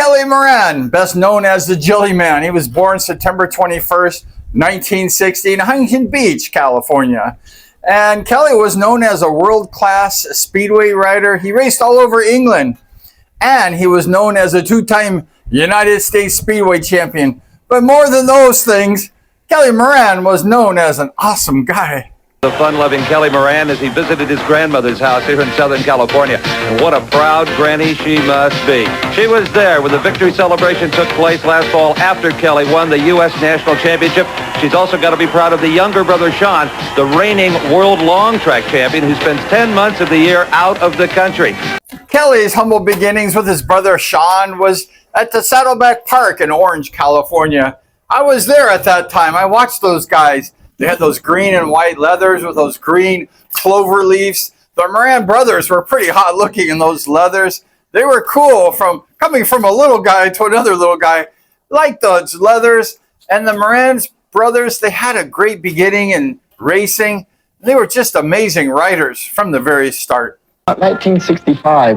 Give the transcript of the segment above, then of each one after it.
Kelly Moran, best known as the Jelly Man. He was born September 21st, 1960 in Huntington Beach, California. And Kelly was known as a world-class speedway rider. He raced all over England. And he was known as a two-time United States Speedway champion. But more than those things, Kelly Moran was known as an awesome guy. The fun-loving Kelly Moran as he visited his grandmother's house here in Southern California. And what a proud granny she must be. She was there when the victory celebration took place last fall after Kelly won the U.S. National Championship. She's also got to be proud of the younger brother, Sean, the reigning world long track champion who spends 10 months of the year out of the country. Kelly's humble beginnings with his brother, Sean, was at the Saddleback Park in Orange, California. I was there at that time. I watched those guys. They had those green and white leathers with those green clover leaves. The Moran brothers were pretty hot looking in those leathers. They were cool coming from a little guy to another little guy. Like those leathers. And the Moran brothers, they had a great beginning in racing. They were just amazing riders from the very start. 1965,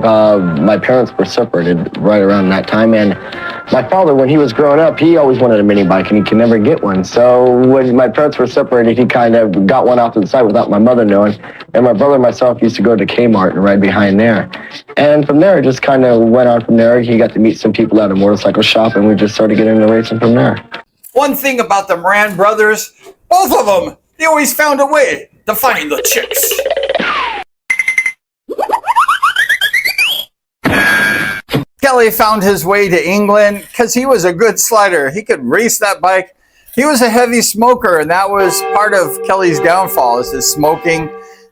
my parents were separated right around that time, and my father, when he was growing up, he always wanted a mini bike, and he could never get one. So when my parents were separated, he kind of got one off to the side without my mother knowing, and my brother and myself used to go to Kmart and ride behind there. And from there, it just kind of went on from there. He got to meet some people at a motorcycle shop, and we just started getting into racing from there. One thing about the Moran brothers, both of them, they always found a way to find the chicks. Kelly found his way to England because he was a good slider. He could race that bike. He was a heavy smoker, and that was part of Kelly's downfall, is his smoking.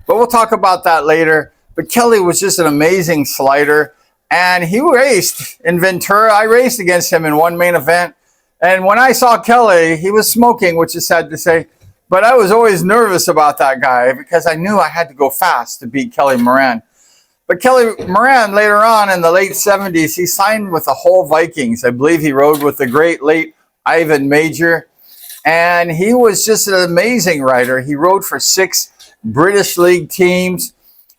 But we'll talk about that later. But Kelly was just an amazing slider, and he raced in Ventura. I raced against him in one main event. And when I saw Kelly, he was smoking, which is sad to say. But I was always nervous about that guy because I knew I had to go fast to beat Kelly Moran. But Kelly Moran, later on in the late 70s, he signed with the Hull Vikings. I believe he rode with the great late Ivan Major. And he was just an amazing rider. He rode for 6 British League teams.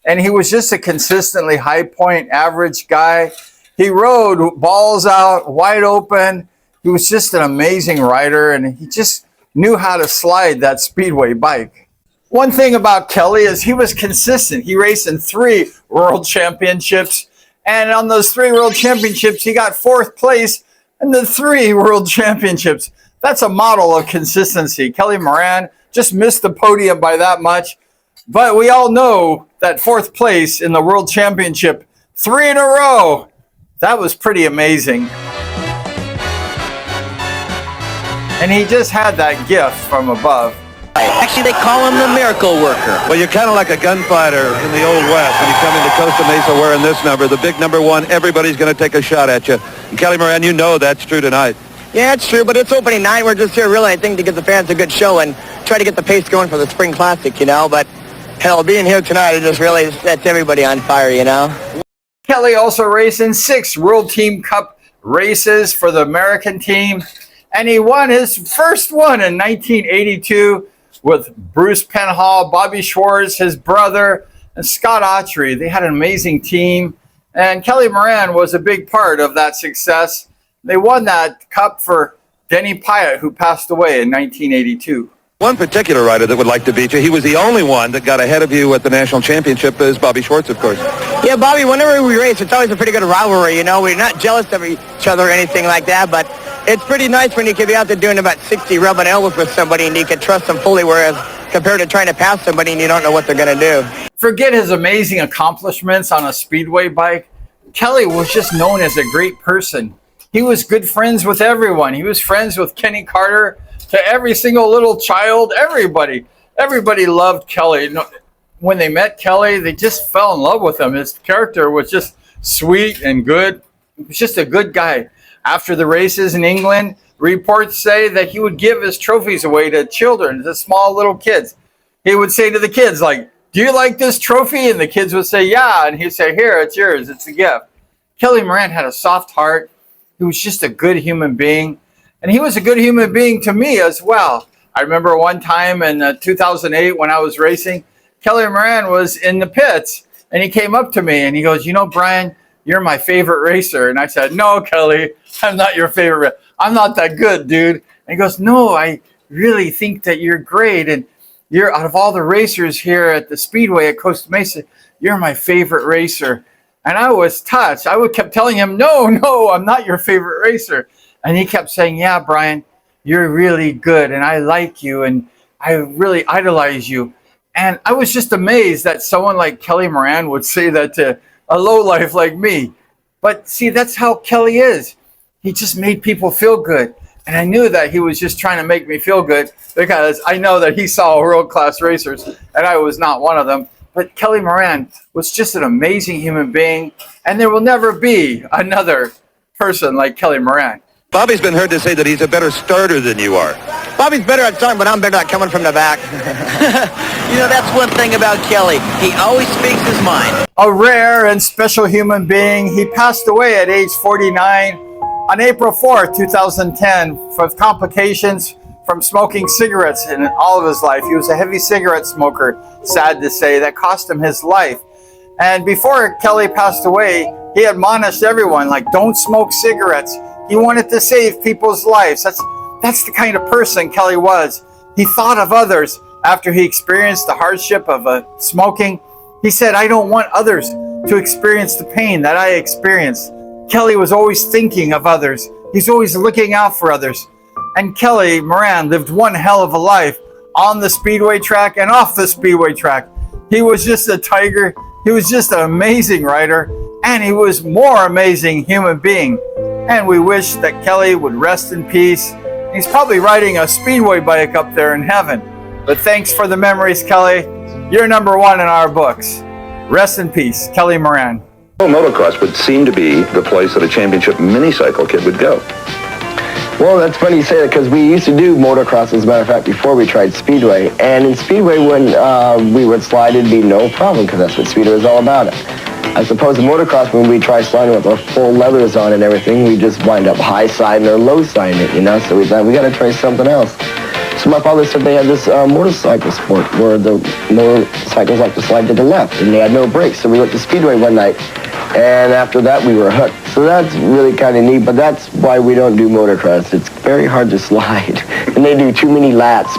And he was just a consistently high point average guy. He rode balls out, wide open. He was just an amazing rider. And he just knew how to slide that Speedway bike. One thing about Kelly is he was consistent. He raced in 3 world championships. And on those 3 world championships, he got 4th place in the 3 world championships. That's a model of consistency. Kelly Moran just missed the podium by that much. But we all know that 4th place in the world championship, 3 in a row, that was pretty amazing. And he just had that gift from above. Actually, they call him the miracle worker. Well, you're kind of like a gunfighter in the Old West when you come into Costa Mesa wearing this number, the big number 1. Everybody's going to take a shot at you. And Kelly Moran, you know that's true tonight. Yeah, it's true, but it's opening night. We're just here really, I think, to give the fans a good show and try to get the pace going for the Spring Classic, you know. But, hell, being here tonight, it just really sets everybody on fire, you know. Kelly also raced in 6 World Team Cup races for the American team. And he won his first one in 1982. With Bruce Penhall, Bobby Schwartz, his brother, and Scott Autry. They had an amazing team. And Kelly Moran was a big part of that success. They won that cup for Denny Pyatt, who passed away in 1982. One particular rider that would like to beat you, he was the only one that got ahead of you at the national championship, is Bobby Schwartz, of course. Yeah, Bobby, whenever we race, it's always a pretty good rivalry, you know. We're not jealous of each other or anything like that, but it's pretty nice when you can be out there doing about 60 rubbing elbows with somebody and you can trust them fully, whereas compared to trying to pass somebody and you don't know what they're going to do. Forget his amazing accomplishments on a Speedway bike. Kelly was just known as a great person. He was good friends with everyone. He was friends with Kenny Carter, to every single little child, everybody. Everybody loved Kelly. When they met Kelly, they just fell in love with him. His character was just sweet and good. He was just a good guy. After the races in England, reports say that he would give his trophies away to children, to small little kids. He would say to the kids, like, "Do you like this trophy?" And the kids would say, "Yeah." And he'd say, "Here, it's yours. It's a gift." Kelly Moran had a soft heart. He was just a good human being. And he was a good human being to me as well. I remember one time in 2008 when I was racing, Kelly Moran was in the pits. And he came up to me and he goes, "You know, Brian, you're my favorite racer. And I said, no, Kelly, I'm not your favorite. I'm not that good, dude. And he goes, no, I really think that you're great. And you're, out of all the racers here at the Speedway at Costa Mesa, you're my favorite racer. And I was touched. I kept telling him, no, I'm not your favorite racer. And he kept saying, yeah, Brian, you're really good. And I like you. And I really idolize you. And I was just amazed that someone like Kelly Moran would say that to a lowlife like me. But see, that's how Kelly is. He just made people feel good. And I knew that he was just trying to make me feel good because I know that he saw world-class racers and I was not one of them. But Kelly Moran was just an amazing human being. And there will never be another person like Kelly Moran. Bobby's been heard to say that he's a better starter than you are. Bobby's better at starting, but I'm better at coming from the back. You know, that's one thing about Kelly. He always speaks his mind. A rare and special human being. He passed away at age 49 on April 4th, 2010 from complications from smoking cigarettes in all of his life. He was a heavy cigarette smoker, sad to say, that cost him his life. And before Kelly passed away, he admonished everyone, like, don't smoke cigarettes. He wanted to save people's lives. That's the kind of person Kelly was. He thought of others after he experienced the hardship of smoking. He said, I don't want others to experience the pain that I experienced. Kelly was always thinking of others. He's always looking out for others. And Kelly Moran lived one hell of a life on the Speedway track and off the Speedway track. He was just a tiger. He was just an amazing rider. And he was more amazing human being. And we wish that Kelly would rest in peace. He's probably riding a Speedway bike up there in heaven. But thanks for the memories, Kelly. You're number one in our books. Rest in peace, Kelly Moran. Motocross would seem to be the place that a championship mini-cycle kid would go. Well, that's funny you say that because we used to do motocross, as a matter of fact, before we tried Speedway. And in Speedway, when we would slide, it'd be no problem because that's what Speedway is all about. I suppose in motocross, when we try sliding with our full leathers on and everything, we just wind up high-siding or low-siding it, you know? So we thought, we got to try something else. So my father said they had this motorcycle sport where the motorcycles like to slide to the left, and they had no brakes. So we went to Speedway one night, and after that, we were hooked. So that's really kind of neat, but that's why we don't do motocross. It's very hard to slide, and they do too many laps.